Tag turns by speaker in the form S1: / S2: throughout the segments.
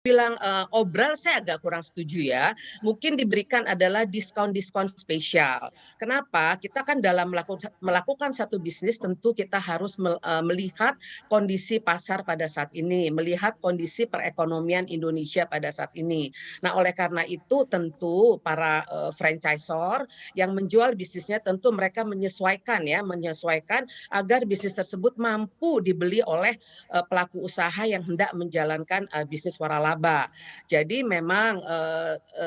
S1: Bilang, obral saya agak kurang setuju ya. Mungkin diberikan adalah diskon-diskon spesial. Kenapa? Kita kan dalam melakukan satu bisnis tentu kita harus melihat kondisi pasar pada saat ini, melihat kondisi perekonomian Indonesia pada saat ini. Nah, oleh karena itu tentu para, franchisor yang menjual bisnisnya tentu mereka menyesuaikan agar bisnis tersebut mampu dibeli oleh, pelaku usaha yang hendak menjalankan, bisnis waralaba. Jadi memang,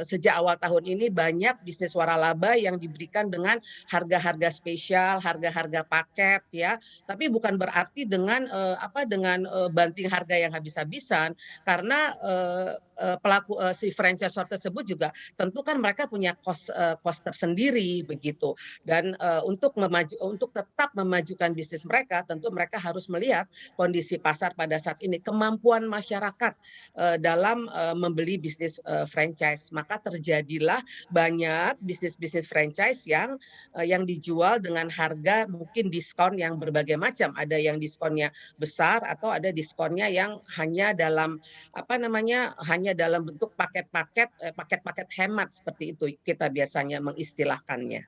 S1: sejak awal tahun ini banyak bisnis waralaba yang diberikan dengan harga-harga spesial, harga-harga paket ya. Tapi bukan berarti dengan, banting harga yang habis-habisan karena, si franchisor tersebut juga tentu kan mereka punya cost tersendiri begitu. Dan, untuk tetap memajukan bisnis mereka tentu mereka harus melihat kondisi pasar pada saat ini, kemampuan masyarakat dalam membeli bisnis franchise. Maka terjadilah banyak bisnis-bisnis franchise yang dijual dengan harga mungkin diskon yang berbagai macam. Ada yang diskonnya besar atau ada diskonnya yang hanya dalam bentuk paket-paket hemat seperti itu kita biasanya mengistilahkannya.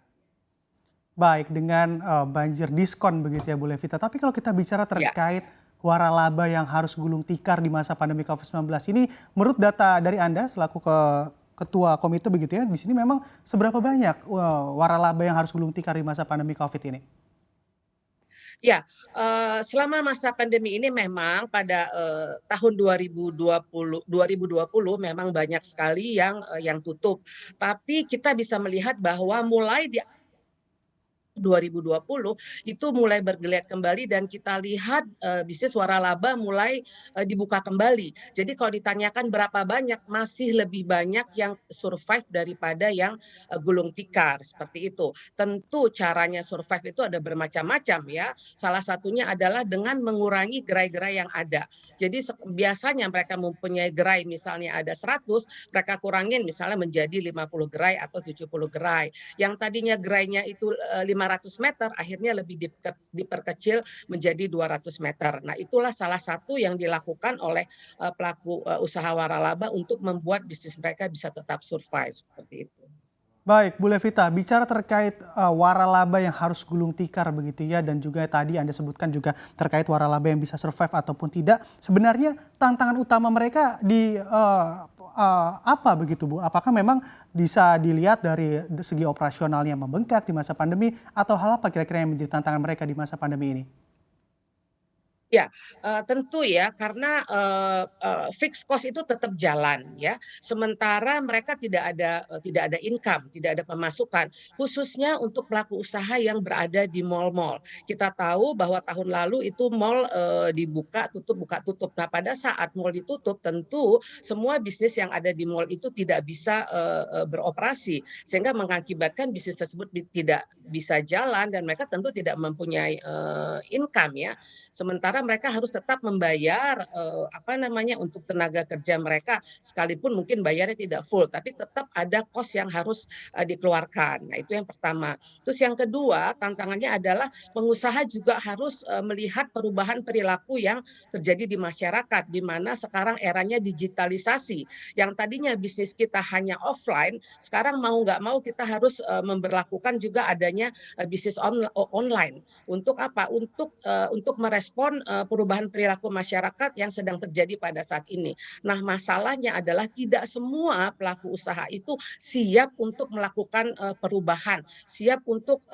S2: Baik, dengan, banjir diskon begitu ya Bu Levita. Tapi kalau kita bicara
S1: Ya.
S2: terkait waralaba yang harus gulung tikar di masa pandemi COVID-19 ini, menurut data dari Anda selaku ketua komite begitu ya, di sini memang seberapa banyak, waralaba yang harus gulung tikar di masa pandemi Covid ini?
S1: Ya, selama masa pandemi ini memang pada, tahun 2020 memang banyak sekali yang tutup. Tapi kita bisa melihat bahwa mulai di 2020 itu mulai bergeliat kembali dan kita lihat, bisnis waralaba mulai, dibuka kembali. Jadi kalau ditanyakan berapa banyak, masih lebih banyak yang survive daripada yang, gulung tikar, seperti itu. Tentu caranya survive itu ada bermacam-macam ya, salah satunya adalah dengan mengurangi gerai-gerai yang ada. Jadi biasanya mereka mempunyai gerai misalnya ada 100, mereka kurangin misalnya menjadi 50 gerai atau 70 gerai. Yang tadinya gerainya itu, 500 meter akhirnya lebih diperkecil menjadi 200 meter. Nah, itulah salah satu yang dilakukan oleh, pelaku, usaha waralaba untuk membuat bisnis mereka bisa tetap survive, seperti itu.
S2: Baik, Bu Levita, bicara terkait, waralaba yang harus gulung tikar begitu ya, dan juga tadi Anda sebutkan juga terkait waralaba yang bisa survive ataupun tidak. Sebenarnya tantangan utama mereka di, apa begitu Bu? Apakah memang bisa dilihat dari segi operasionalnya membengkak di masa pandemi, atau hal apa kira-kira yang menjadi tantangan mereka di masa pandemi ini?
S1: Ya, tentu ya karena, fixed cost itu tetap jalan ya, sementara mereka tidak ada income, tidak ada pemasukan, khususnya untuk pelaku usaha yang berada di mal-mal. Kita tahu bahwa tahun lalu itu mal, dibuka tutup, buka tutup. Nah, pada saat mal ditutup tentu semua bisnis yang ada di mal itu tidak bisa, beroperasi, sehingga mengakibatkan bisnis tersebut tidak bisa jalan dan mereka tentu tidak mempunyai, income ya. Sementara mereka harus tetap membayar, untuk tenaga kerja mereka, sekalipun mungkin bayarnya tidak full, tapi tetap ada kos yang harus, dikeluarkan. Nah, itu yang pertama. Terus yang kedua, tantangannya adalah pengusaha juga harus, melihat perubahan perilaku yang terjadi di masyarakat, di mana sekarang eranya digitalisasi. Yang tadinya bisnis kita hanya offline, sekarang mau nggak mau kita harus, memberlakukan juga adanya, bisnis online. Untuk apa? Untuk merespon, perubahan perilaku masyarakat yang sedang terjadi pada saat ini. Nah, masalahnya adalah tidak semua pelaku usaha itu siap untuk melakukan, perubahan, siap untuk,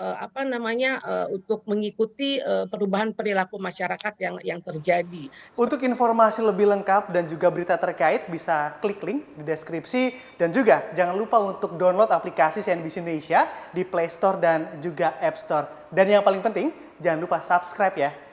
S1: untuk mengikuti, perubahan perilaku masyarakat yang terjadi.
S2: Untuk informasi lebih lengkap dan juga berita terkait bisa klik link di deskripsi, dan juga jangan lupa untuk download aplikasi CNBC Indonesia di Play Store dan juga App Store. Dan yang paling penting, jangan lupa subscribe ya